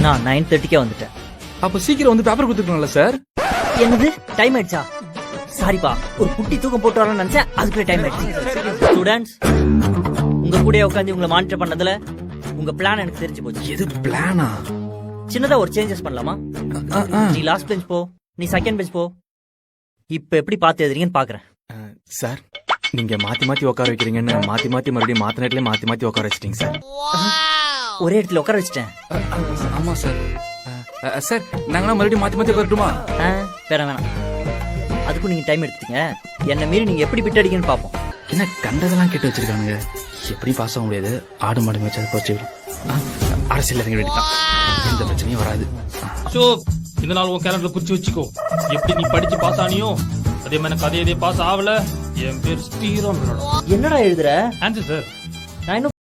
நான் 9:30 வந்துட்டேன். அப்ப சீக்கிரம் வந்து பேப்பர் கொடுத்துருக்கணும்ல சார். என்னது டைம் ஆயிடுச்சா? சாரிப்பா, ஒரு குட்டி தூக்கம் போட்டு வரணும்னு நினைச்சேன், அதுக்குள்ள டைம் ஆயிடுச்சு. ஸ்டூடெண்ட்ஸ், உங்க கூட உட்காந்து உங்களை மானிட்டர் பண்ணதுல உங்க பிளான் எனக்கு தெரிஞ்சு போச்சு. எது பிளானா? சின்னதா ஒரு சேஞ்சஸ் பண்ணலாமா? நீ லாஸ்ட் பெஞ்ச் போ, நீ செகண்ட் பெஞ்ச் போ. இப்ப எப்படி பார்த்து எழுதுறீங்கன்னு பாக்குறேன். சார், நீங்க மாத்தி மாத்தி உட்கார வைக்கிறீங்கன்னு மாத்தி மாத்தி மறுபடியும் மாத்த நேரத்துல மாத்தி மாத்தி உட்கார வச்சிட்டீங்க சார். ஒரே இடத்துல உட்கார வச்சிட்டேன். ஆமா சார். சார், நாங்களாம் மறுபடியும் மாத்தி மாத்தி உட்காரட்டுமா? வேணாம், அதுக்கும் நீங்க டைம் எடுத்துட்டீங்க. என்ன மீறி நீங்க எப்படி பிட் அடிக்கன்னு பாப்போம். என்ன கண்டதெல்லாம் கேட்டு வச்சிருக்கானுங்க. எப்படி பாஸ் ஆக முடியாது? ஆடு மாடு மேட்ச் அதை போச்சு. அரசியல் இறங்க வேண்டியதான், எந்த பிரச்சனையும் வராது. ஸோ இந்த நாள் உன் கேலண்டர்ல குறிச்சு வச்சுக்கோ. எப்படி நீ படிச்சு பாஸ் ஆனியோ அதே மாதிரி எனக்கு அதே பாஸ் ஆகல. என் பேர் ஸ்ரீராம். என்னடா எழுதுற? Answer sir. நான் இன்னும்